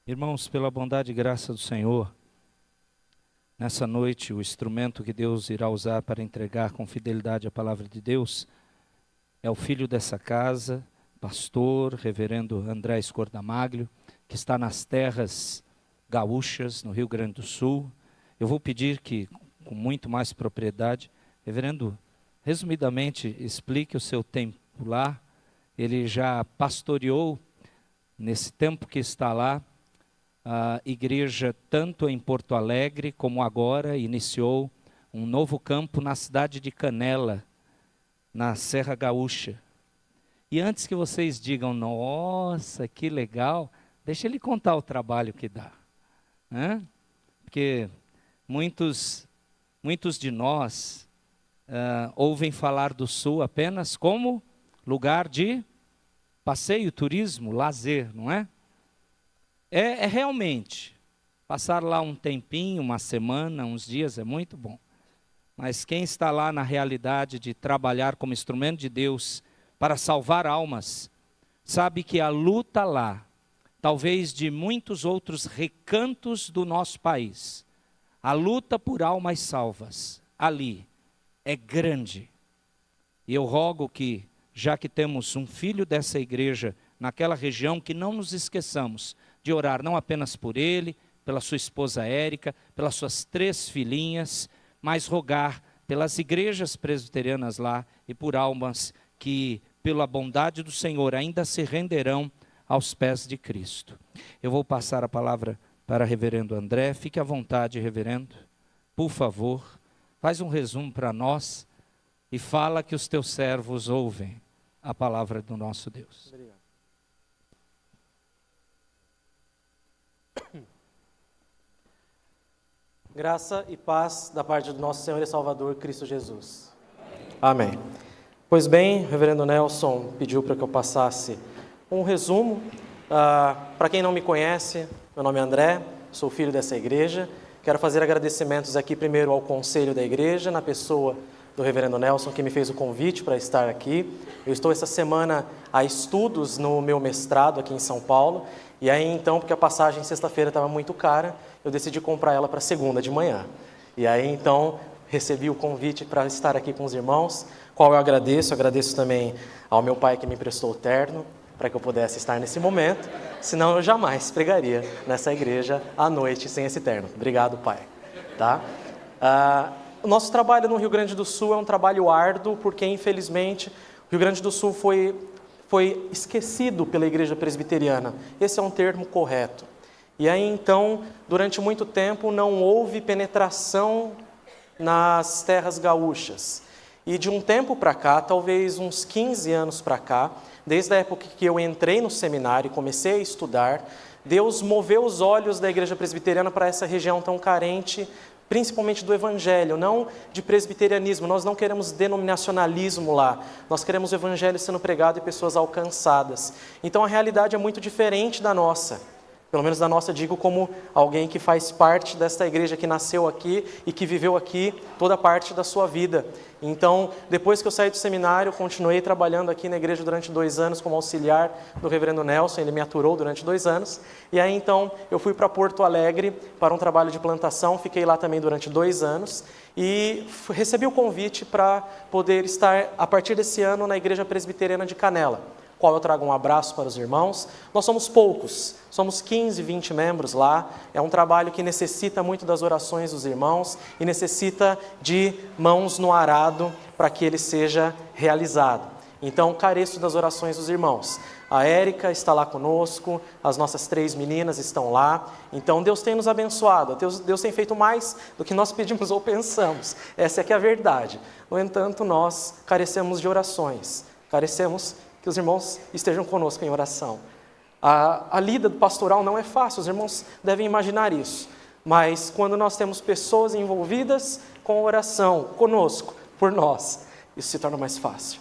Irmãos, pela bondade e graça do Senhor, nessa noite o instrumento que Deus irá usar para entregar com fidelidade a palavra de Deus é o filho dessa casa, pastor, reverendo André Escordamaglio, que está nas terras gaúchas, no Rio Grande do Sul. Eu vou pedir que, com muito mais propriedade, reverendo, resumidamente, explique o seu tempo lá. Ele já pastoreou, nesse tempo que está lá, a igreja tanto em Porto Alegre como agora iniciou um novo campo na cidade de Canela, na Serra Gaúcha. E antes que vocês digam, nossa, que legal, deixa ele contar o trabalho que dá, né? Porque muitos de nós ouvem falar do Sul apenas como lugar de passeio, turismo, lazer, não é? É realmente, passar lá um tempinho, uma semana, uns dias é muito bom. Mas quem está lá na realidade de trabalhar como instrumento de Deus para salvar almas, sabe que a luta lá, talvez de muitos outros recantos do nosso país, a luta por almas salvas, ali, é grande. E eu rogo que, já que temos um filho dessa igreja naquela região, que não nos esqueçamos de orar não apenas por ele, pela sua esposa Érica, pelas suas 3 filhinhas, mas rogar pelas igrejas presbiterianas lá e por almas que, pela bondade do Senhor, ainda se renderão aos pés de Cristo. Eu vou passar a palavra para o reverendo André. Fique à vontade, reverendo. Por favor, faz um resumo para nós e fala que os teus servos ouvem a palavra do nosso Deus. Obrigado. Graça e paz da parte do nosso Senhor e Salvador Cristo Jesus. Amém. Pois bem, o reverendo Nelson pediu para que eu passasse um resumo. Para quem não me conhece, meu nome é André, sou filho dessa igreja. Quero fazer agradecimentos aqui primeiro ao conselho da igreja, na pessoa do reverendo Nelson, que me fez o convite para estar aqui. Eu estou essa semana a estudos no meu mestrado aqui em São Paulo. E aí então, porque a passagem sexta-feira estava muito cara, eu decidi comprar ela para segunda de manhã. E aí então, recebi o convite para estar aqui com os irmãos, qual eu agradeço também ao meu pai que me emprestou o terno, para que eu pudesse estar nesse momento, senão eu jamais pregaria nessa igreja à noite sem esse terno. Obrigado, pai. Tá? O nosso trabalho no Rio Grande do Sul é um trabalho árduo, porque infelizmente o Rio Grande do Sul foi esquecido pela igreja presbiteriana. Esse é um termo correto. E aí então, durante muito tempo, não houve penetração nas terras gaúchas. E de um tempo para cá, talvez uns 15 anos para cá, desde a época que eu entrei no seminário e comecei a estudar, Deus moveu os olhos da igreja presbiteriana para essa região tão carente, principalmente do evangelho, não de presbiterianismo. Nós não queremos denominacionalismo lá, nós queremos o evangelho sendo pregado e pessoas alcançadas. Então a realidade é muito diferente da nossa, pelo menos da nossa, digo como alguém que faz parte desta igreja, que nasceu aqui e que viveu aqui toda parte da sua vida. Então, depois que eu saí do seminário, continuei trabalhando aqui na igreja durante 2 anos como auxiliar do reverendo Nelson, ele me aturou durante 2 anos. E aí então, eu fui para Porto Alegre para um trabalho de plantação, fiquei lá também durante 2 anos e recebi o convite para poder estar, a partir desse ano, na igreja presbiteriana de Canela, qual eu trago um abraço para os irmãos. Nós somos poucos, somos 15, 20 membros lá. É um trabalho que necessita muito das orações dos irmãos e necessita de mãos no arado para que ele seja realizado. Então, careço das orações dos irmãos. A Érica está lá conosco, as nossas 3 meninas estão lá. Então, Deus tem nos abençoado, Deus tem feito mais do que nós pedimos ou pensamos. Essa é que é a verdade. No entanto, nós carecemos de orações, carecemos que os irmãos estejam conosco em oração. A lida do pastoral não é fácil, os irmãos devem imaginar isso. Mas quando nós temos pessoas envolvidas com a oração, conosco, por nós, isso se torna mais fácil,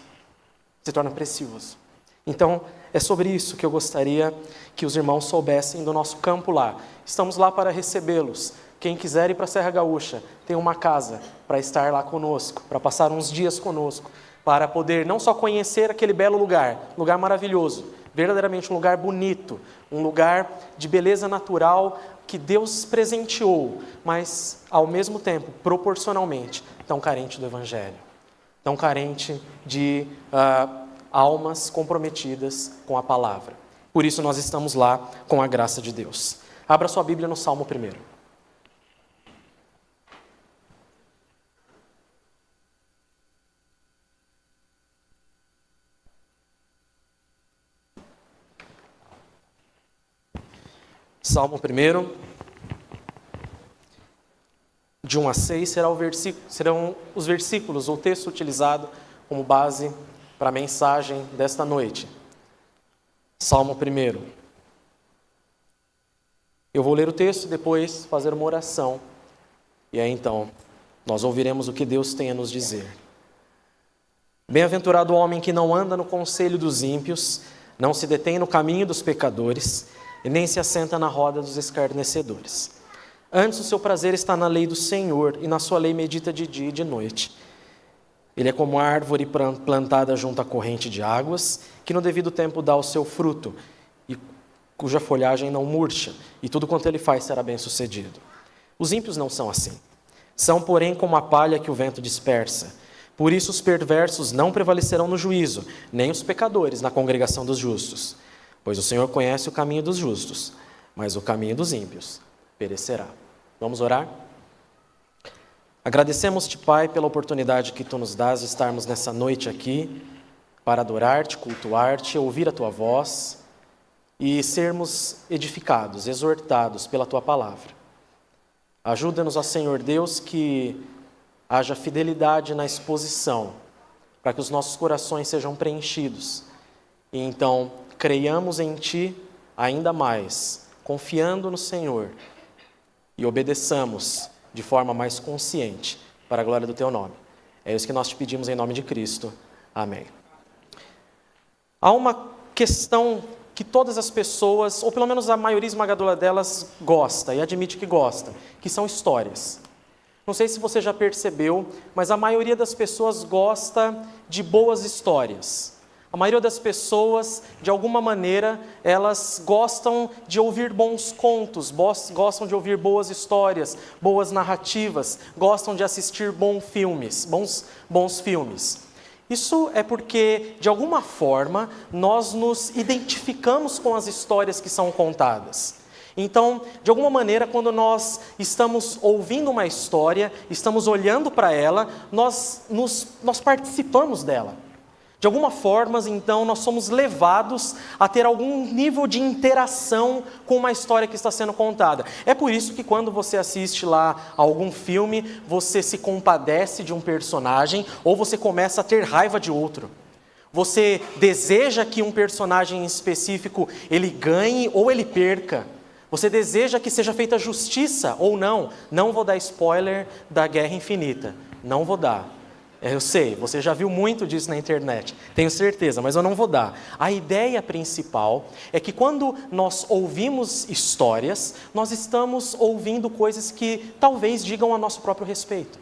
se torna precioso. Então, é sobre isso que eu gostaria que os irmãos soubessem do nosso campo lá. Estamos lá para recebê-los. Quem quiser ir para a Serra Gaúcha, tem uma casa para estar lá conosco, para passar uns dias conosco, para poder não só conhecer aquele belo lugar maravilhoso, verdadeiramente um lugar bonito, um lugar de beleza natural que Deus presenteou, mas ao mesmo tempo, proporcionalmente, tão carente do Evangelho, tão carente de almas comprometidas com a palavra. Por isso nós estamos lá com a graça de Deus. Abra sua Bíblia no Salmo 1. Salmo 1, de 1 a 6, serão os versículos, ou texto utilizado como base para a mensagem desta noite. Salmo 1. Eu vou ler o texto e depois fazer uma oração. E aí então, nós ouviremos o que Deus tem a nos dizer. Bem-aventurado o homem que não anda no conselho dos ímpios, não se detém no caminho dos pecadores, e nem se assenta na roda dos escarnecedores. Antes o seu prazer está na lei do Senhor, e na sua lei medita de dia e de noite. Ele é como a árvore plantada junto à corrente de águas, que no devido tempo dá o seu fruto, e cuja folhagem não murcha, e tudo quanto ele faz será bem sucedido. Os ímpios não são assim. São, porém, como a palha que o vento dispersa. Por isso os perversos não prevalecerão no juízo, nem os pecadores na congregação dos justos. Pois o Senhor conhece o caminho dos justos, mas o caminho dos ímpios perecerá. Vamos orar? Agradecemos-te, Pai, pela oportunidade que Tu nos dás de estarmos nessa noite aqui para adorar-te, cultuar-te, ouvir a Tua voz e sermos edificados, exortados pela Tua palavra. Ajuda-nos, ó Senhor Deus, que haja fidelidade na exposição, para que os nossos corações sejam preenchidos e então creiamos em Ti ainda mais, confiando no Senhor e obedeçamos de forma mais consciente, para a glória do Teu nome. É isso que nós te pedimos em nome de Cristo. Amém. Há uma questão que todas as pessoas, ou pelo menos a maioria esmagadora delas, gosta e admite que gosta, que são histórias. Não sei se você já percebeu, mas a maioria das pessoas gosta de boas histórias. A maioria das pessoas, de alguma maneira, elas gostam de ouvir bons contos, gostam de ouvir boas histórias, boas narrativas, gostam de assistir bons filmes. Isso é porque, de alguma forma, nós nos identificamos com as histórias que são contadas. Então, de alguma maneira, quando nós estamos ouvindo uma história, estamos olhando para ela, nós participamos dela. De alguma forma, então, nós somos levados a ter algum nível de interação com uma história que está sendo contada. É por isso que quando você assiste lá a algum filme, você se compadece de um personagem ou você começa a ter raiva de outro. Você deseja que um personagem em específico ele ganhe ou ele perca. Você deseja que seja feita justiça ou não. Não vou dar spoiler da Guerra Infinita. Não vou dar. Eu sei, você já viu muito disso na internet, tenho certeza, mas eu não vou dar. A ideia principal é que quando nós ouvimos histórias, nós estamos ouvindo coisas que talvez digam a nosso próprio respeito.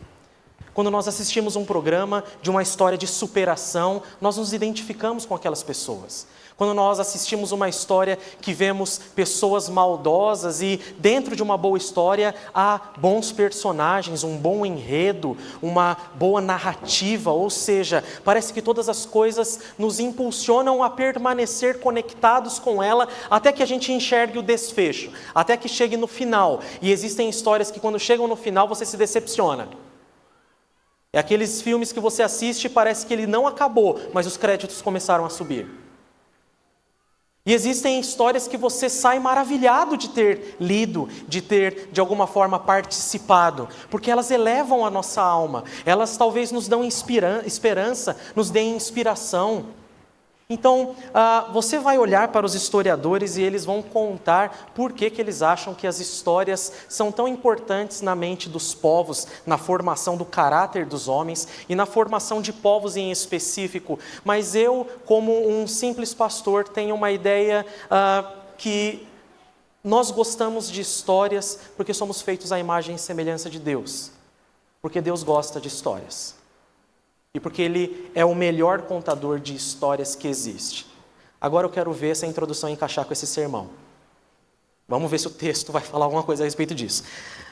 Quando nós assistimos um programa de uma história de superação, nós nos identificamos com aquelas pessoas. Quando nós assistimos uma história que vemos pessoas maldosas e dentro de uma boa história há bons personagens, um bom enredo, uma boa narrativa, ou seja, parece que todas as coisas nos impulsionam a permanecer conectados com ela até que a gente enxergue o desfecho, até que chegue no final. E existem histórias que quando chegam no final você se decepciona. É aqueles filmes que você assiste e parece que ele não acabou, mas os créditos começaram a subir. E existem histórias que você sai maravilhado de ter lido, de ter, de alguma forma, participado, porque elas elevam a nossa alma, elas talvez nos dão esperança, nos deem inspiração. Então, você vai olhar para os historiadores e eles vão contar por que eles acham que as histórias são tão importantes na mente dos povos, na formação do caráter dos homens e na formação de povos em específico. Mas eu, como um simples pastor, tenho uma ideia que nós gostamos de histórias porque somos feitos à imagem e semelhança de Deus. Porque Deus gosta de histórias. E porque Ele é o melhor contador de histórias que existe. Agora eu quero ver essa introdução encaixar com esse sermão. Vamos ver se o texto vai falar alguma coisa a respeito disso.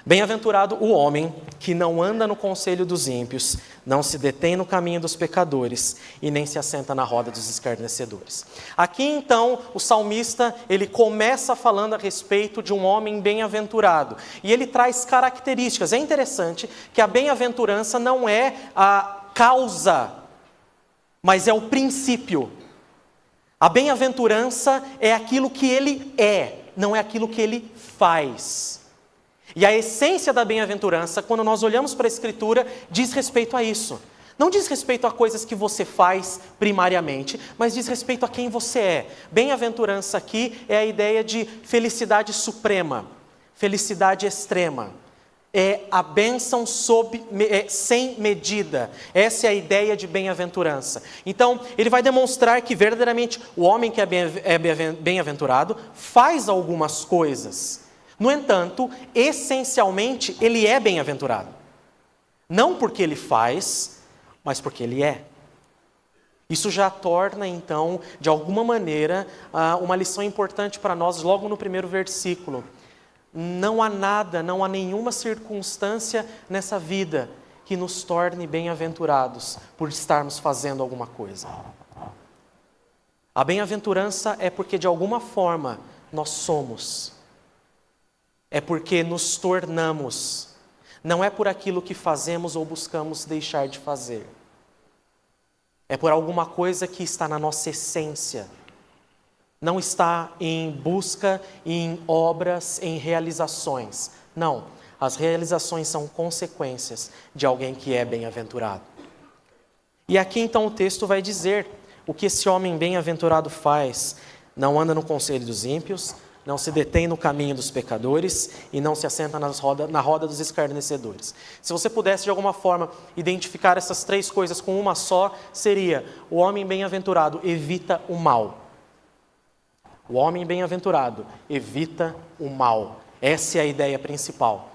Bem-aventurado o homem que não anda no conselho dos ímpios, não se detém no caminho dos pecadores e nem se assenta na roda dos escarnecedores. Aqui então o salmista ele começa falando a respeito de um homem bem-aventurado e ele traz características. É interessante que a bem-aventurança não é a causa, mas é o princípio. A bem-aventurança é aquilo que ele é, não é aquilo que ele faz. E a essência da bem-aventurança, quando nós olhamos para a Escritura, diz respeito a isso. Não diz respeito a coisas que você faz primariamente, mas diz respeito a quem você é. Bem-aventurança aqui é a ideia de felicidade suprema, felicidade extrema. É a bênção sem medida. Essa é a ideia de bem-aventurança. Então, ele vai demonstrar que verdadeiramente o homem que é bem-aventurado faz algumas coisas. No entanto, essencialmente, ele é bem-aventurado. Não porque ele faz, mas porque ele é. Isso já torna, então, de alguma maneira, uma lição importante para nós logo no primeiro versículo. Não há nada, não há nenhuma circunstância nessa vida que nos torne bem-aventurados por estarmos fazendo alguma coisa. A bem-aventurança é porque de alguma forma nós somos. É porque nos tornamos. Não é por aquilo que fazemos ou buscamos deixar de fazer. É por alguma coisa que está na nossa essência. Não está em busca, em obras, em realizações. Não, as realizações são consequências de alguém que é bem-aventurado. E aqui então o texto vai dizer o que esse homem bem-aventurado faz. Não anda no conselho dos ímpios, não se detém no caminho dos pecadores e não se assenta na roda dos escarnecedores. Se você pudesse de alguma forma identificar essas três coisas com uma só, seria: o homem bem-aventurado evita o mal. O homem bem-aventurado evita o mal. Essa é a ideia principal.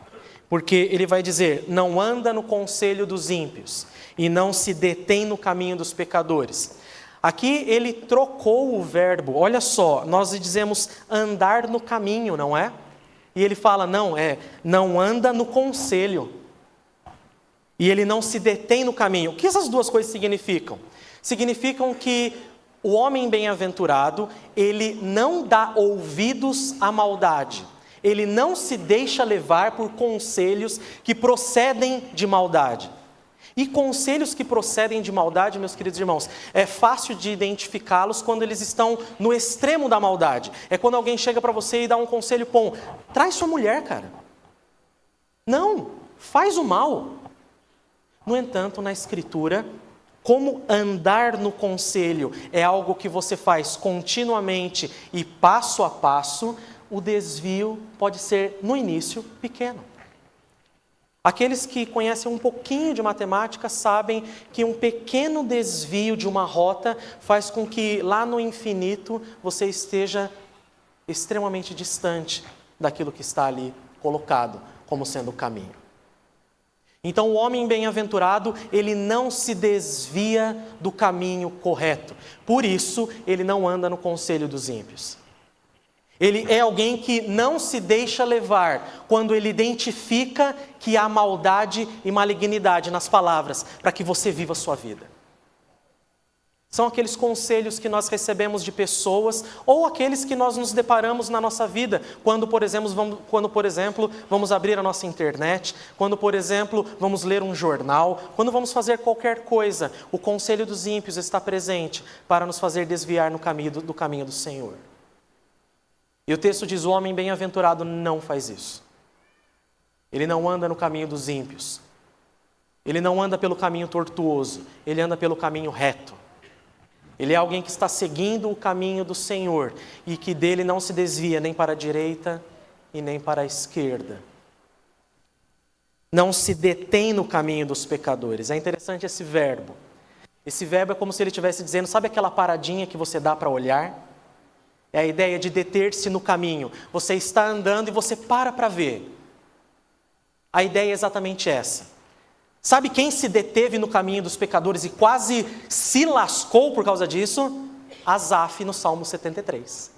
Porque ele vai dizer, não anda no conselho dos ímpios e não se detém no caminho dos pecadores. Aqui ele trocou o verbo. Olha só, nós dizemos andar no caminho, não é? E ele fala, não anda no conselho. E ele não se detém no caminho. O que essas duas coisas significam? Significam que o homem bem-aventurado, ele não dá ouvidos à maldade. Ele não se deixa levar por conselhos que procedem de maldade. E conselhos que procedem de maldade, meus queridos irmãos, é fácil de identificá-los quando eles estão no extremo da maldade. É quando alguém chega para você e dá um conselho, traz sua mulher, cara. Não, faz o mal. No entanto, na Escritura, como andar no conselho é algo que você faz continuamente e passo a passo, o desvio pode ser, no início, pequeno. Aqueles que conhecem um pouquinho de matemática sabem que um pequeno desvio de uma rota faz com que lá no infinito você esteja extremamente distante daquilo que está ali colocado como sendo o caminho. Então o homem bem-aventurado, ele não se desvia do caminho correto. Por isso, ele não anda no conselho dos ímpios. Ele é alguém que não se deixa levar quando ele identifica que há maldade e malignidade nas palavras para que você viva a sua vida. São aqueles conselhos que nós recebemos de pessoas ou aqueles que nós nos deparamos na nossa vida quando, por exemplo, vamos abrir a nossa internet, quando, por exemplo, vamos ler um jornal, quando vamos fazer qualquer coisa, o conselho dos ímpios está presente para nos fazer desviar do caminho do Senhor. E o texto diz, o homem bem-aventurado não faz isso. Ele não anda no caminho dos ímpios. Ele não anda pelo caminho tortuoso. Ele anda pelo caminho reto. Ele é alguém que está seguindo o caminho do Senhor e que dele não se desvia nem para a direita e nem para a esquerda. Não se detém no caminho dos pecadores. É interessante esse verbo. Esse verbo é como se ele estivesse dizendo, sabe aquela paradinha que você dá para olhar? É a ideia de deter-se no caminho. Você está andando e você para ver. A ideia é exatamente essa. Sabe quem se deteve no caminho dos pecadores e quase se lascou por causa disso? Asaf no Salmo 73.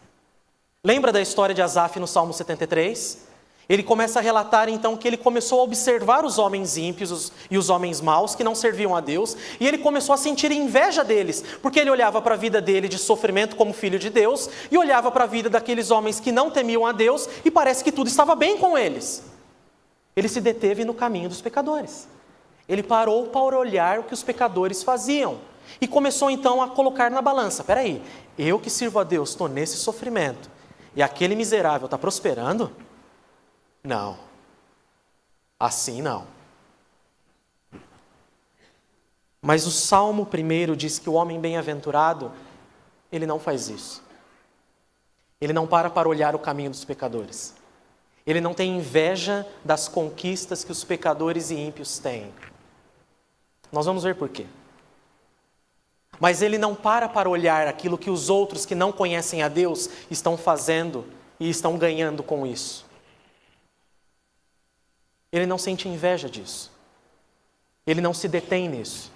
Lembra da história de Asaf no Salmo 73? Ele começa a relatar então que ele começou a observar os homens ímpios e os homens maus que não serviam a Deus, e ele começou a sentir inveja deles, porque ele olhava para a vida dele de sofrimento como filho de Deus, e olhava para a vida daqueles homens que não temiam a Deus, e parece que tudo estava bem com eles. Ele se deteve no caminho dos pecadores. Ele parou para olhar o que os pecadores faziam, e começou então a colocar na balança: peraí, eu que sirvo a Deus estou nesse sofrimento, e aquele miserável está prosperando? Não, assim não. Mas o Salmo 1 diz que o homem bem-aventurado, ele não faz isso. Ele não para olhar o caminho dos pecadores. Ele não tem inveja das conquistas que os pecadores e ímpios têm. Nós vamos ver por quê. Mas ele não para olhar aquilo que os outros que não conhecem a Deus estão fazendo e estão ganhando com isso. Ele não sente inveja disso. Ele não se detém nisso.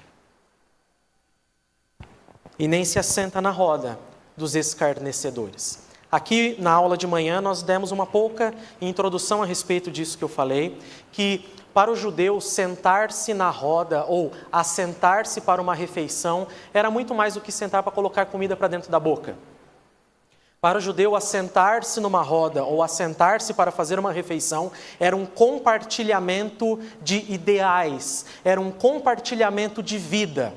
E nem se assenta na roda dos escarnecedores. Aqui na aula de manhã nós demos uma pouca introdução a respeito disso que eu falei, que para o judeu sentar-se na roda ou assentar-se para uma refeição era muito mais do que sentar para colocar comida para dentro da boca. Para o judeu, assentar-se numa roda ou assentar-se para fazer uma refeição era um compartilhamento de ideais, era um compartilhamento de vida.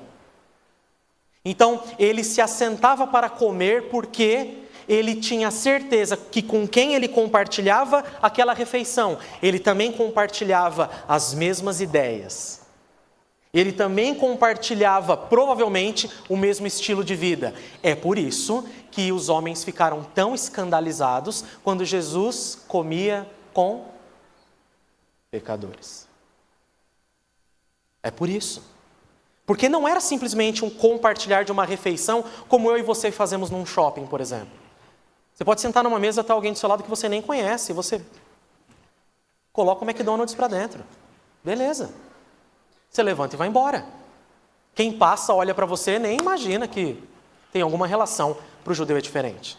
Então, ele se assentava para comer porque ele tinha certeza que com quem ele compartilhava aquela refeição, ele também compartilhava as mesmas ideias. Ele também compartilhava, provavelmente, o mesmo estilo de vida. É por isso que os homens ficaram tão escandalizados quando Jesus comia com pecadores. É por isso. Porque não era simplesmente um compartilhar de uma refeição, como eu e você fazemos num shopping, por exemplo. Você pode sentar numa mesa e estar alguém do seu lado que você nem conhece, e você coloca o McDonald's para dentro. Beleza. Você levanta e vai embora. Quem passa, olha para você, nem imagina que tem alguma relação. Para o judeu é diferente.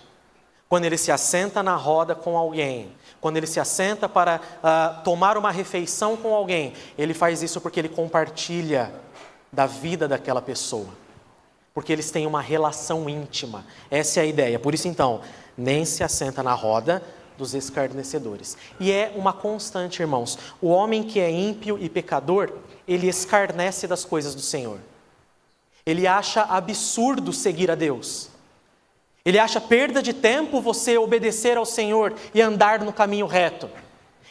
Quando ele se assenta na roda com alguém, quando ele se assenta para tomar uma refeição com alguém, ele faz isso porque ele compartilha da vida daquela pessoa. Porque eles têm uma relação íntima. Essa é a ideia. Por isso, então, nem se assenta na roda dos escarnecedores. E é uma constante, irmãos. O homem que é ímpio e pecador, ele escarnece das coisas do Senhor. Ele acha absurdo seguir a Deus. Ele acha perda de tempo você obedecer ao Senhor e andar no caminho reto.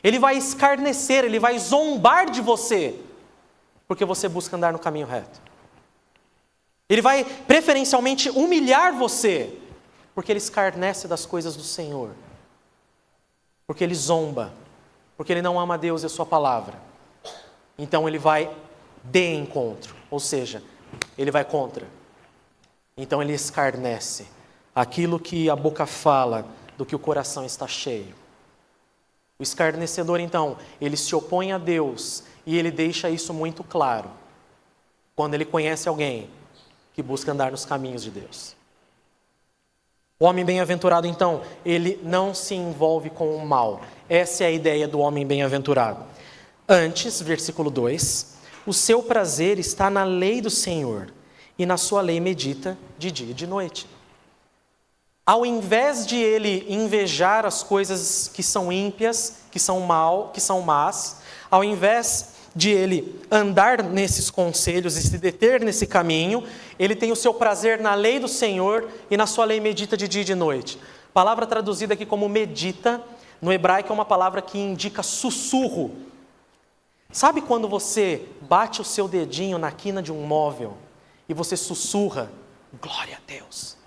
Ele vai escarnecer, ele vai zombar de você, porque você busca andar no caminho reto. Ele vai preferencialmente humilhar você, porque ele escarnece das coisas do Senhor. Porque ele zomba, porque ele não ama a Deus e a sua palavra. Então ele vai de encontro, ou seja, ele vai contra. Então ele escarnece aquilo que a boca fala, do que o coração está cheio. O escarnecedor, então, ele se opõe a Deus e ele deixa isso muito claro quando ele conhece alguém que busca andar nos caminhos de Deus. O homem bem-aventurado, então, ele não se envolve com o mal. Essa é a ideia do homem bem-aventurado. Antes, versículo 2, o seu prazer está na lei do Senhor, e na sua lei medita de dia e de noite. Ao invés de ele invejar as coisas que são ímpias, que são más, ao invés de ele andar nesses conselhos e se deter nesse caminho, ele tem o seu prazer na lei do Senhor e na sua lei medita de dia e de noite. Palavra traduzida aqui como medita, no hebraico é uma palavra que indica sussurro. Sabe quando você bate o seu dedinho na quina de um móvel e você sussurra, glória a Deus?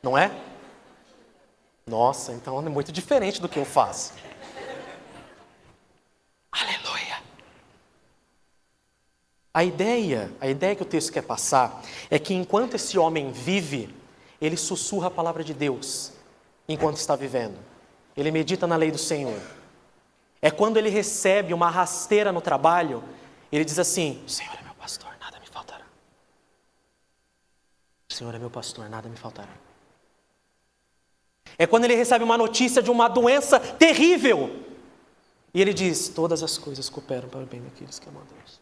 Não é? Nossa, então é muito diferente do que eu faço. Aleluia! A ideia que o texto quer passar é que enquanto esse homem vive, ele sussurra a palavra de Deus enquanto está vivendo. Ele medita na lei do Senhor. É quando ele recebe uma rasteira no trabalho, ele diz assim, o Senhor é meu pastor, nada me faltará. Senhor é meu pastor, nada me faltará. É quando ele recebe uma notícia de uma doença terrível. E ele diz, todas as coisas cooperam para o bem daqueles que amam a Deus.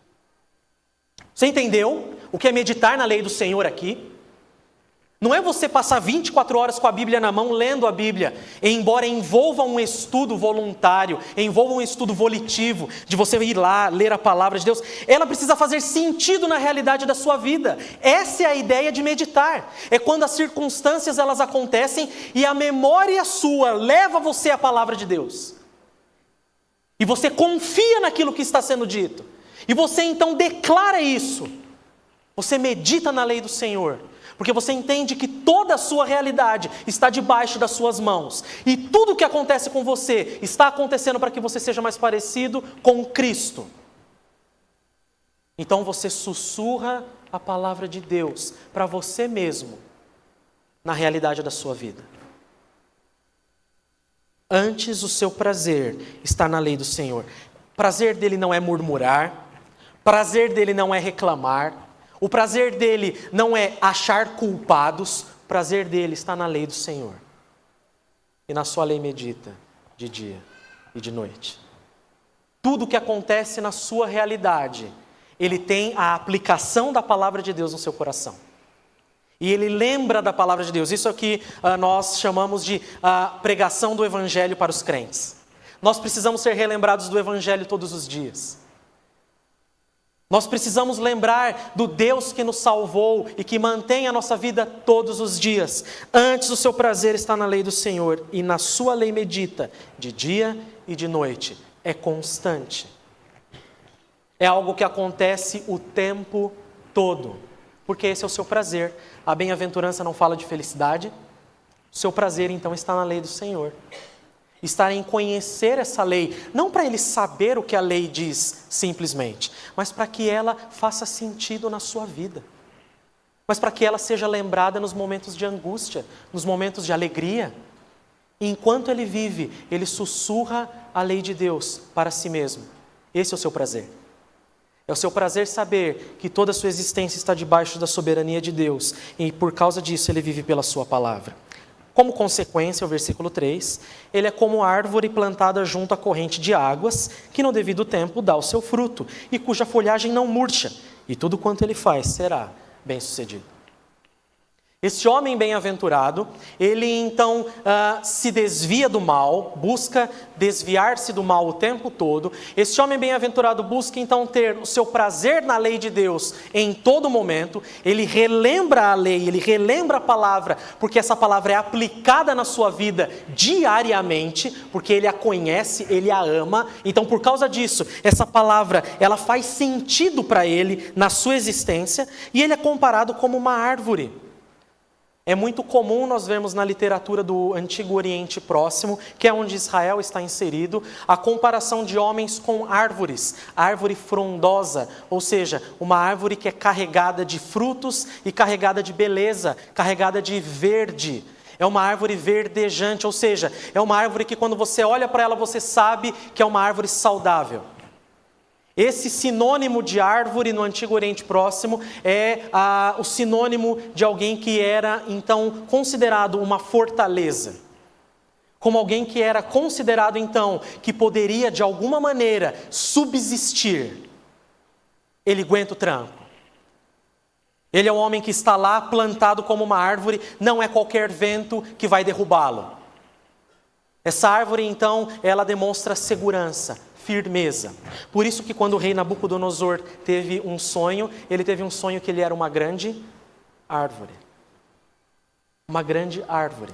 Você entendeu o que é meditar na lei do Senhor aqui? Não é você passar 24 horas com a Bíblia na mão, lendo a Bíblia, embora envolva um estudo voluntário, envolva um estudo volitivo, de você ir lá, ler a palavra de Deus. Ela precisa fazer sentido na realidade da sua vida. Essa é a ideia de meditar. É quando as circunstâncias elas acontecem e a memória sua leva você à palavra de Deus. E você confia naquilo que está sendo dito. E você então declara isso. Você medita na lei do Senhor. Porque você entende que toda a sua realidade está debaixo das suas mãos. E tudo o que acontece com você está acontecendo para que você seja mais parecido com Cristo. Então você sussurra a palavra de Deus para você mesmo, na realidade da sua vida. Antes o seu prazer está na lei do Senhor. Prazer dele não é murmurar. Prazer dele não é reclamar. O prazer dele não é achar culpados, o prazer dele está na lei do Senhor. E na sua lei medita de dia e de noite. Tudo que acontece na sua realidade, ele tem a aplicação da palavra de Deus no seu coração. E ele lembra da palavra de Deus. Isso aqui nós chamamos de pregação do Evangelho para os crentes. Nós precisamos ser relembrados do Evangelho todos os dias. Nós precisamos lembrar do Deus que nos salvou e que mantém a nossa vida todos os dias. Antes o seu prazer está na lei do Senhor e na sua lei medita de dia e de noite. É constante. É algo que acontece o tempo todo, porque esse é o seu prazer. A bem-aventurança não fala de felicidade. O seu prazer então está na lei do Senhor. Estar em conhecer essa lei, não para ele saber o que a lei diz simplesmente, mas para que ela faça sentido na sua vida. Mas para que ela seja lembrada nos momentos de angústia, nos momentos de alegria. E enquanto ele vive, ele sussurra a lei de Deus para si mesmo. Esse é o seu prazer. É o seu prazer saber que toda a sua existência está debaixo da soberania de Deus. E por causa disso ele vive pela sua palavra. Como consequência, o versículo 3, ele é como árvore plantada junto à corrente de águas, que no devido tempo dá o seu fruto, e cuja folhagem não murcha, e tudo quanto ele faz será bem-sucedido. Esse homem bem-aventurado, ele então se desvia do mal, busca desviar-se do mal o tempo todo. Esse homem bem-aventurado busca então ter o seu prazer na lei de Deus em todo momento. Ele relembra a lei, ele relembra a palavra, porque essa palavra é aplicada na sua vida diariamente, porque ele a conhece, ele a ama. Então, por causa disso, essa palavra, ela faz sentido para ele na sua existência, e ele é comparado como uma árvore. É muito comum nós vemos na literatura do Antigo Oriente Próximo, que é onde Israel está inserido, a comparação de homens com árvores, árvore frondosa, ou seja, uma árvore que é carregada de frutos e carregada de beleza, carregada de verde. É uma árvore verdejante, ou seja, é uma árvore que quando você olha para ela, você sabe que é uma árvore saudável. Esse sinônimo de árvore no Antigo Oriente Próximo é o sinônimo de alguém que era, então, considerado uma fortaleza. Como alguém que era considerado, então, que poderia, de alguma maneira, subsistir. Ele aguenta o tranco. Ele é um homem que está lá plantado como uma árvore, não é qualquer vento que vai derrubá-lo. Essa árvore, então, ela demonstra segurança, firmeza. Por isso que quando o rei Nabucodonosor teve um sonho, ele teve um sonho que ele era uma grande árvore. Uma grande árvore.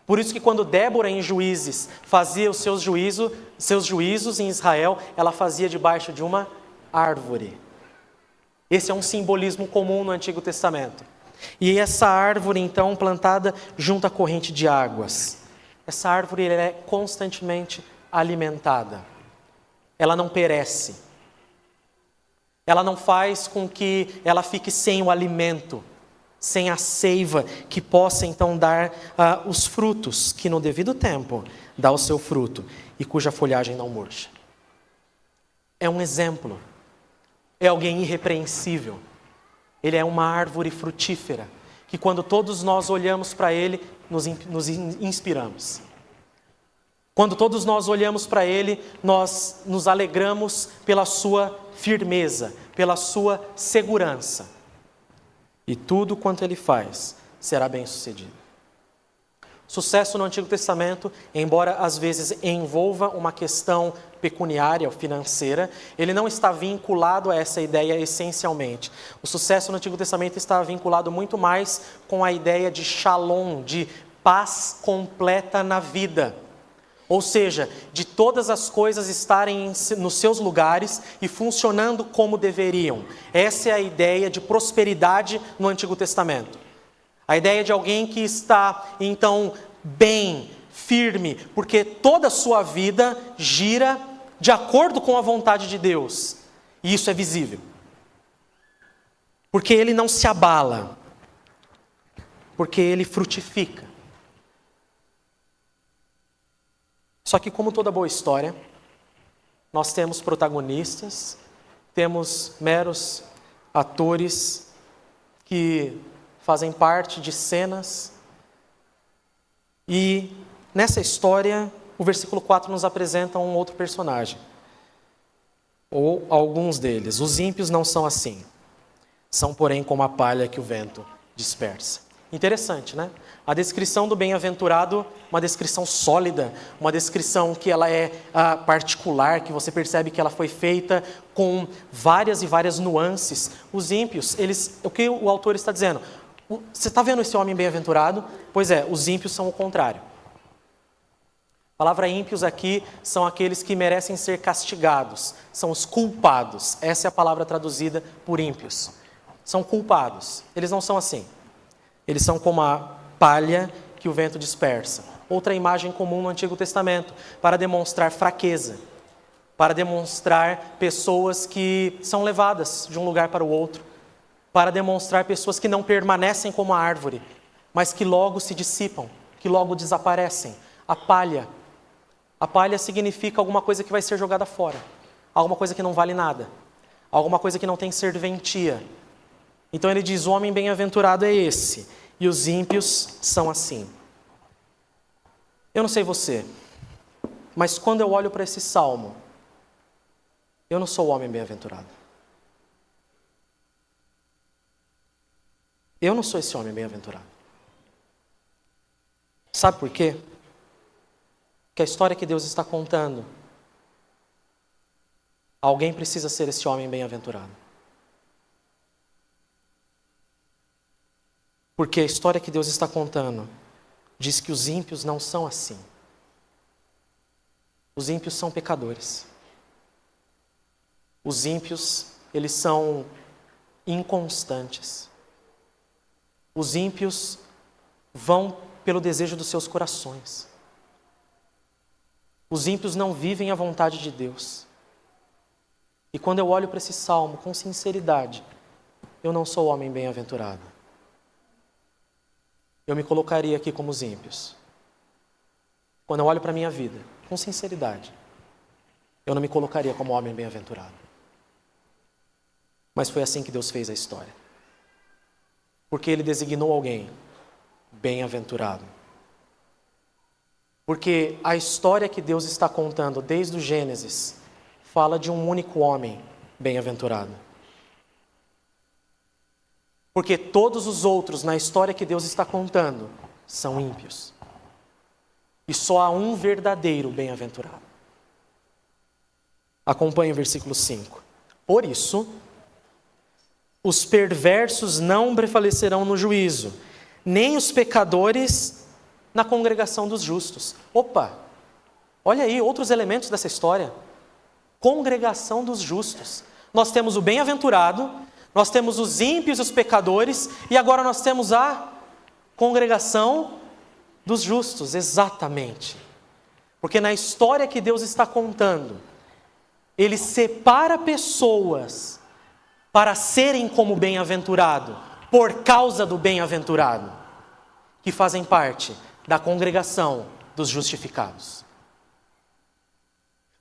Por isso que quando Débora em Juízes fazia os seus juízos em Israel, ela fazia debaixo de uma árvore. Esse é um simbolismo comum no Antigo Testamento. E essa árvore então plantada junto à corrente de águas. Essa árvore ela é constantemente alimentada. Ela não perece. Ela não faz com que ela fique sem o alimento, sem a seiva que possa então dar os frutos, que no devido tempo dá o seu fruto e cuja folhagem não murcha. É um exemplo. É alguém irrepreensível. Ele é uma árvore frutífera que quando todos nós olhamos para Ele, nos inspiramos. Quando todos nós olhamos para Ele, nós nos alegramos pela sua firmeza, pela sua segurança. E tudo quanto Ele faz será bem sucedido. Sucesso no Antigo Testamento, embora às vezes envolva uma questão pecuniária ou financeira, ele não está vinculado a essa ideia essencialmente. O sucesso no Antigo Testamento está vinculado muito mais com a ideia de shalom, de paz completa na vida. Ou seja, de todas as coisas estarem nos seus lugares e funcionando como deveriam. Essa é a ideia de prosperidade no Antigo Testamento. A ideia de alguém que está, então, bem, firme, porque toda a sua vida gira de acordo com a vontade de Deus. E isso é visível. Porque ele não se abala. Porque ele frutifica. Só que, como toda boa história, nós temos protagonistas, temos meros atores que fazem parte de cenas. E nessa história, o versículo 4 nos apresenta um outro personagem. Ou alguns deles. Os ímpios não são assim. São, porém, como a palha que o vento dispersa. Interessante, né? A descrição do bem-aventurado, uma descrição sólida, uma descrição que ela é particular, que você percebe que ela foi feita com várias e várias nuances. Os ímpios, o que o autor está dizendo? Você está vendo esse homem bem-aventurado? Pois é, os ímpios são o contrário. A palavra ímpios aqui são aqueles que merecem ser castigados, são os culpados. Essa é a palavra traduzida por ímpios. São culpados, eles não são assim. Eles são como a palha que o vento dispersa. Outra imagem comum no Antigo Testamento, para demonstrar fraqueza, para demonstrar pessoas que são levadas de um lugar para o outro, para demonstrar pessoas que não permanecem como a árvore, mas que logo se dissipam, que logo desaparecem. A palha significa alguma coisa que vai ser jogada fora, alguma coisa que não vale nada, alguma coisa que não tem serventia. Então ele diz, o homem bem-aventurado é esse, e os ímpios são assim. Eu não sei você, mas quando eu olho para esse salmo, eu não sou o homem bem-aventurado. Eu não sou esse homem bem-aventurado. Sabe por quê? Porque a história que Deus está contando, alguém precisa ser esse homem bem-aventurado. Porque a história que Deus está contando diz que os ímpios não são assim. Os ímpios são pecadores. Os ímpios, eles são inconstantes. Os ímpios vão pelo desejo dos seus corações. Os ímpios não vivem a vontade de Deus. E quando eu olho para esse salmo com sinceridade, eu não sou homem bem-aventurado. Eu me colocaria aqui como os ímpios. Quando eu olho para a minha vida, com sinceridade, eu não me colocaria como homem bem-aventurado. Mas foi assim que Deus fez a história. Porque Ele designou alguém bem-aventurado. Porque a história que Deus está contando desde o Gênesis fala de um único homem bem-aventurado. Porque todos os outros na história que Deus está contando são ímpios. E só há um verdadeiro bem-aventurado. Acompanhe o versículo 5. Por isso, os perversos não prevalecerão no juízo, nem os pecadores na congregação dos justos. Opa! Olha aí outros elementos dessa história. Congregação dos justos. Nós temos o bem-aventurado, nós temos os ímpios e os pecadores, e agora nós temos a congregação dos justos, exatamente. Porque na história que Deus está contando, Ele separa pessoas para serem como bem-aventurado, por causa do bem-aventurado, que fazem parte da congregação dos justificados.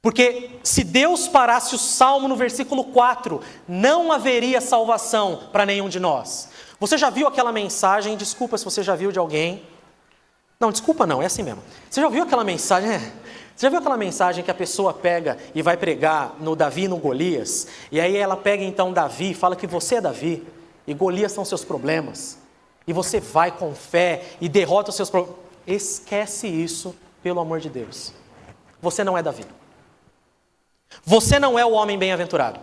Porque se Deus parasse o Salmo no versículo 4, não haveria salvação para nenhum de nós. Você já viu aquela mensagem, desculpa se você já viu de alguém. Não, desculpa não, é assim mesmo. Você já viu aquela mensagem, Você já viu aquela mensagem que a pessoa pega e vai pregar no Davi e no Golias? E aí ela pega então Davi e fala que você é Davi, e Golias são seus problemas. E você vai com fé e derrota os seus problemas. Esquece isso, pelo amor de Deus. Você não é Davi. Você não é o homem bem-aventurado.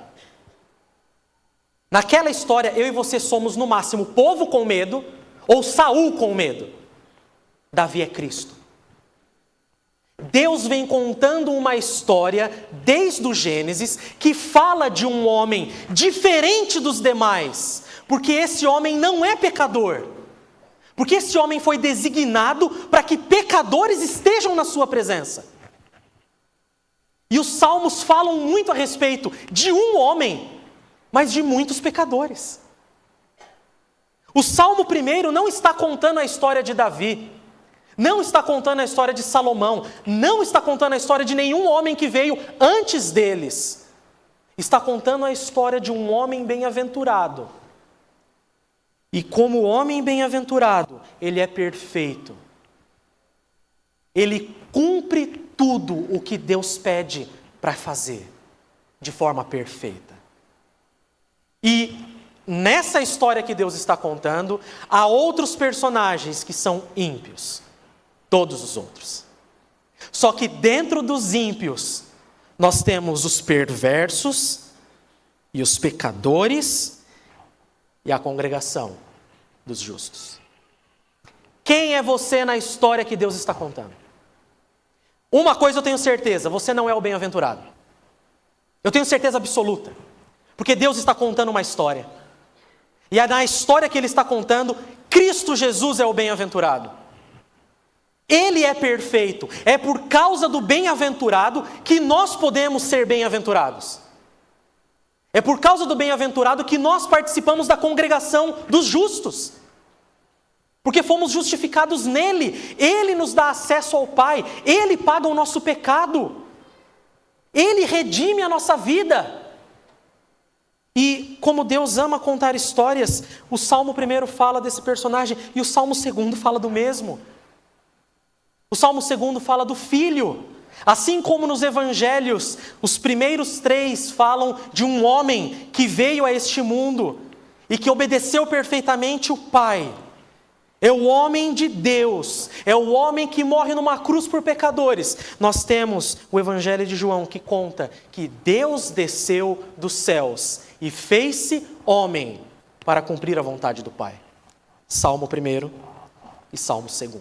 Naquela história, eu e você somos no máximo povo com medo, ou Saul com medo. Davi é Cristo. Deus vem contando uma história, desde o Gênesis, que fala de um homem diferente dos demais, porque esse homem não é pecador, porque esse homem foi designado para que pecadores estejam na sua presença. E os salmos falam muito a respeito de um homem, mas de muitos pecadores. O Salmo 1 não está contando a história de Davi, não está contando a história de Salomão, não está contando a história de nenhum homem que veio antes deles. Está contando a história de um homem bem-aventurado. E como homem bem-aventurado, ele é perfeito. Ele cumpre tudo o que Deus pede para fazer, de forma perfeita. E nessa história que Deus está contando, há outros personagens que são ímpios. Todos os outros. Só que dentro dos ímpios, nós temos os perversos, e os pecadores, e a congregação dos justos. Quem é você na história que Deus está contando? Uma coisa eu tenho certeza, você não é o bem-aventurado. Eu tenho certeza absoluta. Porque Deus está contando uma história. E na história que Ele está contando, Cristo Jesus é o bem-aventurado. Ele é perfeito. É por causa do bem-aventurado que nós podemos ser bem-aventurados. É por causa do bem-aventurado que nós participamos da congregação dos justos. Porque fomos justificados nele. Ele nos dá acesso ao Pai. Ele paga o nosso pecado. Ele redime a nossa vida. E como Deus ama contar histórias, o Salmo 1 fala desse personagem e o Salmo 2 fala do mesmo. O Salmo 2 fala do Filho. Assim como nos Evangelhos, os primeiros 3 falam de um homem que veio a este mundo e que obedeceu perfeitamente o Pai. É o homem de Deus, é o homem que morre numa cruz por pecadores. Nós temos o Evangelho de João que conta que Deus desceu dos céus e fez-se homem para cumprir a vontade do Pai. Salmo 1 e Salmo 2.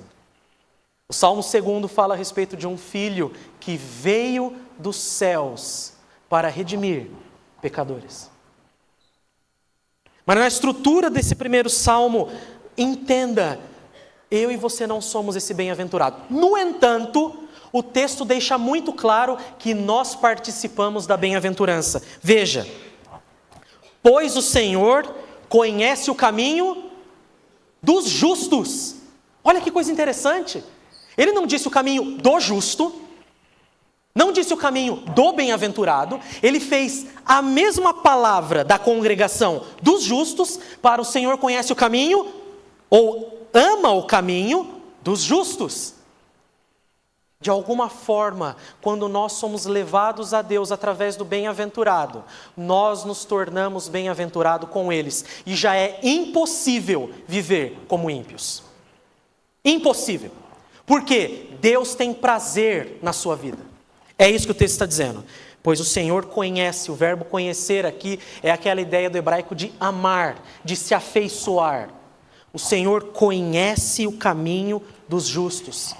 O Salmo 2 fala a respeito de um filho que veio dos céus para redimir pecadores. Mas na estrutura desse primeiro salmo, entenda, eu e você não somos esse bem-aventurado. No entanto, o texto deixa muito claro que nós participamos da bem-aventurança. Veja, pois o Senhor conhece o caminho dos justos. Olha que coisa interessante. Ele não disse o caminho do justo, não disse o caminho do bem-aventurado, ele fez a mesma palavra da congregação dos justos para o Senhor conhece o caminho, ou ama o caminho dos justos. De alguma forma, quando nós somos levados a Deus através do bem-aventurado, nós nos tornamos bem-aventurado com eles, e já é impossível viver como ímpios. Impossível. Porque Deus tem prazer na sua vida. É isso que o texto está dizendo. Pois o Senhor conhece, o verbo conhecer aqui é aquela ideia do hebraico de amar, de se afeiçoar. O Senhor conhece o caminho dos justos.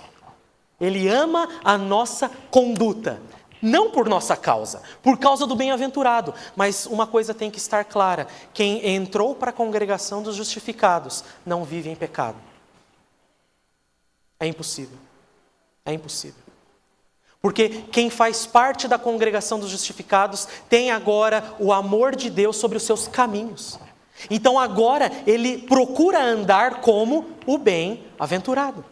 Ele ama a nossa conduta, não por nossa causa, por causa do bem-aventurado. Mas uma coisa tem que estar clara: quem entrou para a congregação dos justificados não vive em pecado. É impossível. É impossível. Porque quem faz parte da congregação dos justificados tem agora o amor de Deus sobre os seus caminhos. Então agora ele procura andar como o bem-aventurado.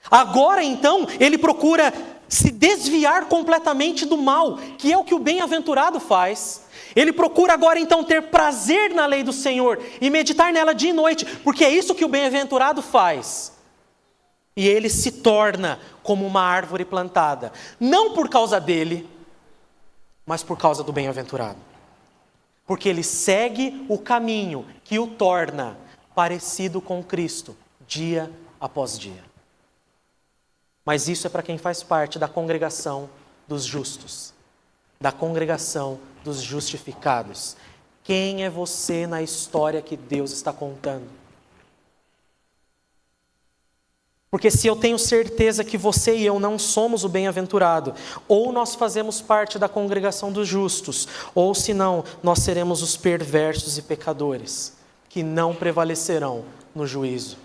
Agora então ele procura se desviar completamente do mal, que é o que o bem-aventurado faz. Ele procura agora então ter prazer na lei do Senhor e meditar nela dia e noite, porque é isso que o bem-aventurado faz. E ele se torna como uma árvore plantada, não por causa dele, mas por causa do bem-aventurado. Porque ele segue o caminho que o torna parecido com Cristo, dia após dia. Mas isso é para quem faz parte da congregação dos justos, da congregação dos justificados. Quem é você na história que Deus está contando? Porque se eu tenho certeza que você e eu não somos o bem-aventurado, ou nós fazemos parte da congregação dos justos, ou se não, nós seremos os perversos e pecadores, que não prevalecerão no juízo.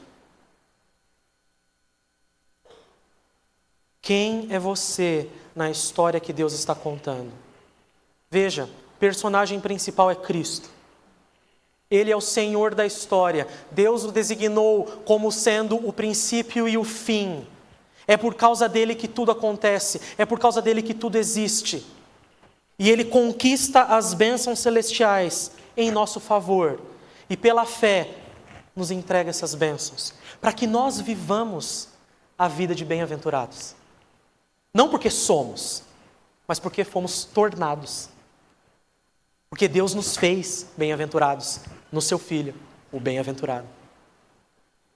Quem é você na história que Deus está contando? Veja, o personagem principal é Cristo. Ele é o Senhor da história. Deus o designou como sendo o princípio e o fim. É por causa dele que tudo acontece. É por causa dele que tudo existe. E ele conquista as bênçãos celestiais em nosso favor. E pela fé nos entrega essas bênçãos. Para que nós vivamos a vida de bem-aventurados. Não porque somos, mas porque fomos tornados. Porque Deus nos fez bem-aventurados no seu Filho, o bem-aventurado.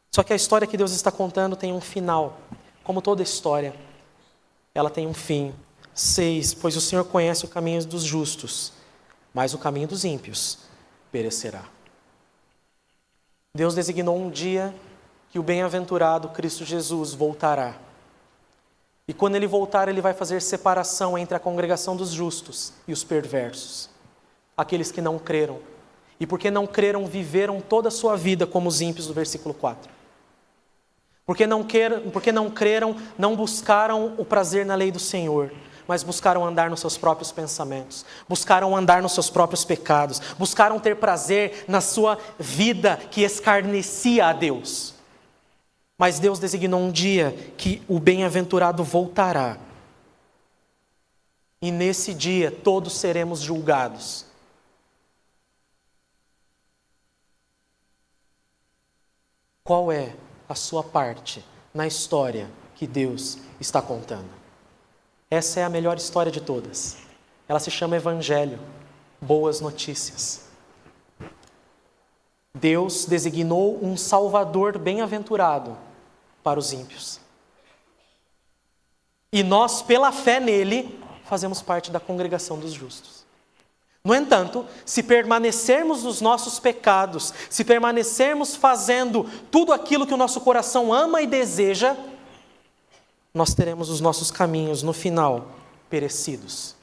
Só que a história que Deus está contando tem um final. Como toda história, ela tem um fim. 6, pois o Senhor conhece o caminho dos justos, mas o caminho dos ímpios perecerá. Deus designou um dia que o bem-aventurado Cristo Jesus voltará. E quando ele voltar, ele vai fazer separação entre a congregação dos justos e os perversos. Aqueles que não creram. E porque não creram, viveram toda a sua vida como os ímpios do versículo 4. Porque não creram, não buscaram o prazer na lei do Senhor, mas buscaram andar nos seus próprios pensamentos, buscaram andar nos seus próprios pecados, buscaram ter prazer na sua vida que escarnecia a Deus. Mas Deus designou um dia que o bem-aventurado voltará. E nesse dia todos seremos julgados. Qual é a sua parte na história que Deus está contando? Essa é a melhor história de todas. Ela se chama Evangelho, boas notícias. Deus designou um Salvador bem-aventurado para os ímpios. E nós, pela fé nele, fazemos parte da congregação dos justos. No entanto, se permanecermos nos nossos pecados, se permanecermos fazendo tudo aquilo que o nosso coração ama e deseja, nós teremos os nossos caminhos, no final, perecidos.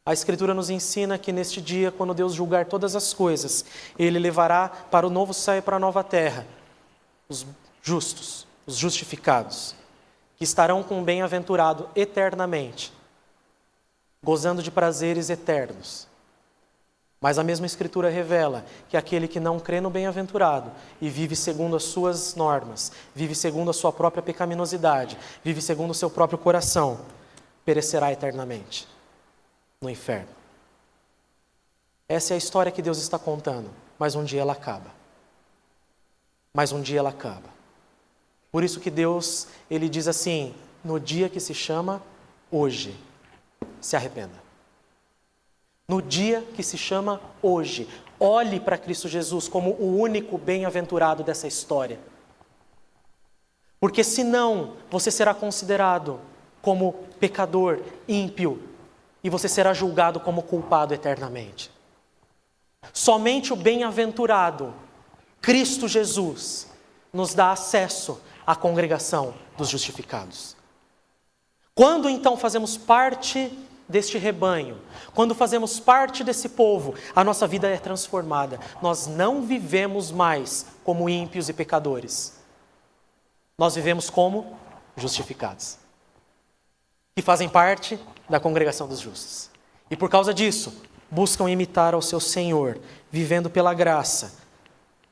A Escritura nos ensina que neste dia, quando Deus julgar todas as coisas, Ele levará para o novo céu e para a nova terra os justos, os justificados, que estarão com o bem-aventurado eternamente, gozando de prazeres eternos. Mas a mesma Escritura revela que aquele que não crê no bem-aventurado e vive segundo as suas normas, vive segundo a sua própria pecaminosidade, vive segundo o seu próprio coração, perecerá eternamente no inferno. Essa é a história que Deus está contando, mas um dia ela acaba. Mas um dia ela acaba. Por isso que Deus, Ele diz assim, no dia que se chama hoje, se arrependa. No dia que se chama hoje, olhe para Cristo Jesus como o único bem-aventurado dessa história. Porque senão, você será considerado como pecador, ímpio, e você será julgado como culpado eternamente. Somente o bem-aventurado, Cristo Jesus, nos dá acesso à congregação dos justificados. Quando então fazemos parte deste rebanho, quando fazemos parte desse povo, a nossa vida é transformada. Nós não vivemos mais como ímpios e pecadores. Nós vivemos como justificados, que fazem parte da congregação dos justos. E por causa disso, buscam imitar ao seu Senhor, vivendo pela graça,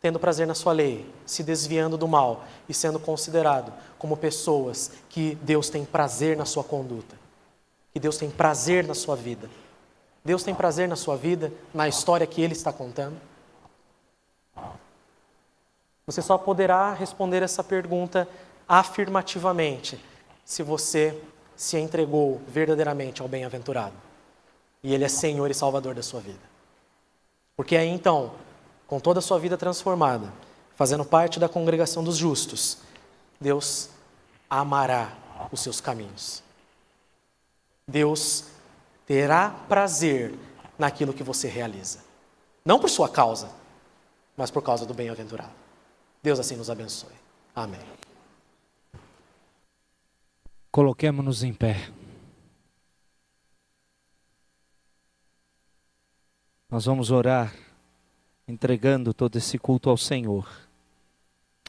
tendo prazer na sua lei, se desviando do mal e sendo considerado como pessoas que Deus tem prazer na sua conduta, que Deus tem prazer na sua vida. Deus tem prazer na sua vida, na história que Ele está contando? Você só poderá responder essa pergunta afirmativamente se você se entregou verdadeiramente ao bem-aventurado e Ele é Senhor e Salvador da sua vida. Porque aí então, com toda a sua vida transformada, fazendo parte da congregação dos justos, Deus amará os seus caminhos. Deus terá prazer naquilo que você realiza. Não por sua causa, mas por causa do bem-aventurado. Deus assim nos abençoe. Amém. Coloquemo-nos em pé. Nós vamos orar, entregando todo esse culto ao Senhor.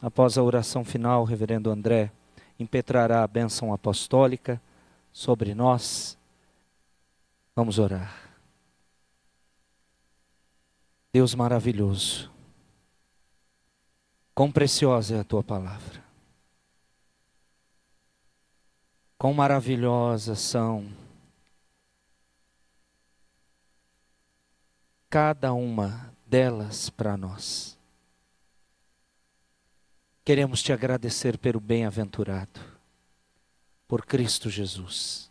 Após a oração final, o reverendo André impetrará a bênção apostólica sobre nós. Vamos orar. Deus maravilhoso, quão preciosa é a Tua palavra. Quão maravilhosas são cada uma delas para nós. Queremos Te agradecer pelo bem-aventurado, por Cristo Jesus.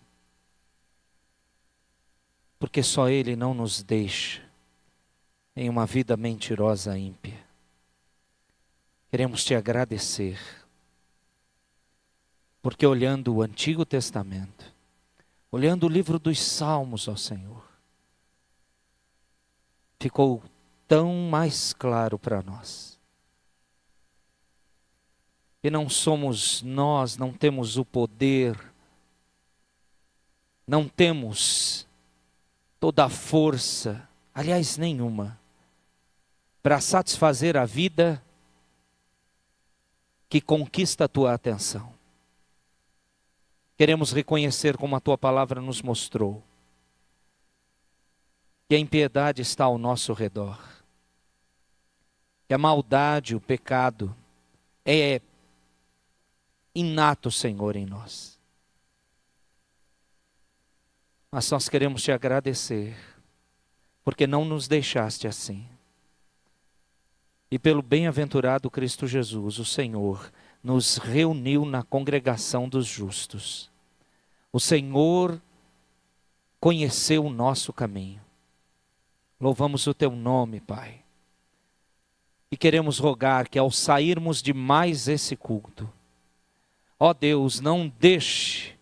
Porque só Ele não nos deixa em uma vida mentirosa ímpia. Queremos Te agradecer, porque olhando o Antigo Testamento, olhando o livro dos Salmos, ó Senhor, ficou tão mais claro para nós. E não somos nós, não temos o poder, não temos toda a força, aliás nenhuma, para satisfazer a vida que conquista a Tua atenção. Queremos reconhecer como a Tua palavra nos mostrou, que a impiedade está ao nosso redor, que a maldade, o pecado é inato, Senhor, em nós. Mas nós queremos Te agradecer, porque não nos deixaste assim. E pelo bem-aventurado Cristo Jesus, o Senhor, nos reuniu na congregação dos justos. O Senhor conheceu o nosso caminho. Louvamos o Teu nome, Pai. E queremos rogar que ao sairmos de mais esse culto, ó Deus, não deixe,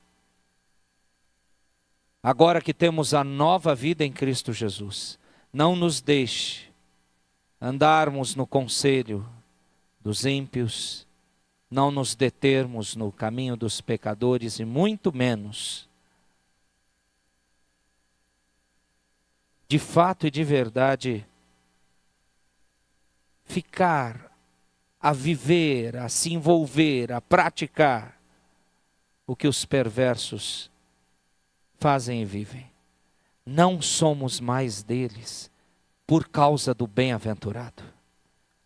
agora que temos a nova vida em Cristo Jesus, não nos deixe andarmos no conselho dos ímpios, não nos determos no caminho dos pecadores e muito menos, de fato e de verdade, ficar a viver, a se envolver, a praticar o que os perversos fazem e vivem. Não somos mais deles por causa do bem-aventurado.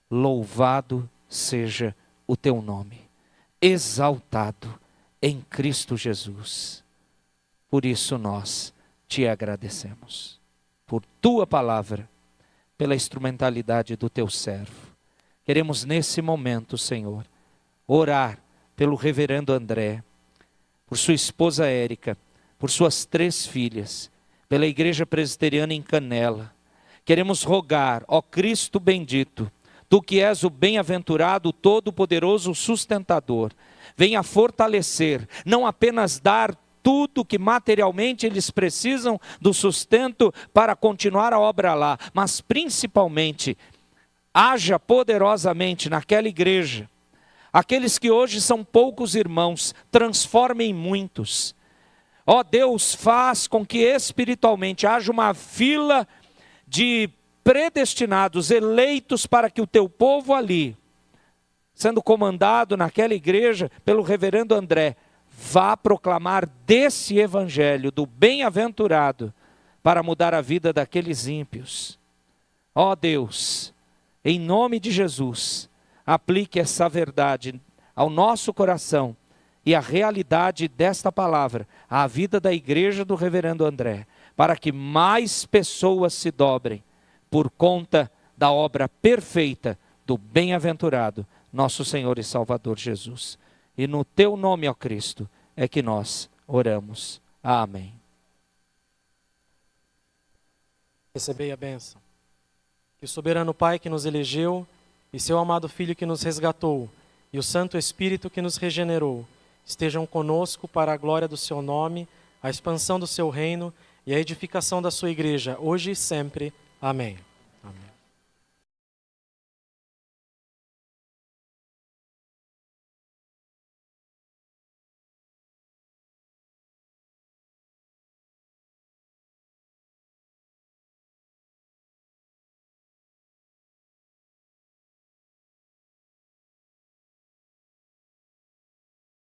Louvado seja o Teu nome, exaltado em Cristo Jesus. Por isso nós Te agradecemos, por Tua palavra, pela instrumentalidade do Teu servo. Queremos nesse momento, Senhor, orar pelo reverendo André, por sua esposa Érica, por suas 3 filhas, pela igreja presbiteriana em Canela. Queremos rogar, ó Cristo bendito, Tu que és o bem-aventurado, o todo-poderoso sustentador, venha fortalecer, não apenas dar tudo que materialmente eles precisam do sustento para continuar a obra lá, mas principalmente haja poderosamente naquela igreja. Aqueles que hoje são poucos irmãos, transformem muitos. Ó Deus, faz com que espiritualmente haja uma fila de predestinados, eleitos para que o Teu povo ali, sendo comandado naquela igreja pelo reverendo André, vá proclamar desse evangelho do bem-aventurado para mudar a vida daqueles ímpios. Ó Deus, em nome de Jesus, aplique essa verdade ao nosso coração e a realidade desta palavra à vida da igreja do reverendo André, para que mais pessoas se dobrem por conta da obra perfeita do bem-aventurado nosso Senhor e Salvador Jesus. E no teu nome, ó Cristo, é que nós oramos. Amém. Recebei a bênção. Que o soberano Pai que nos elegeu, e seu amado Filho que nos resgatou, e o Santo Espírito que nos regenerou, estejam conosco para a glória do seu nome, a expansão do seu reino e a edificação da sua igreja, hoje e sempre. Amém.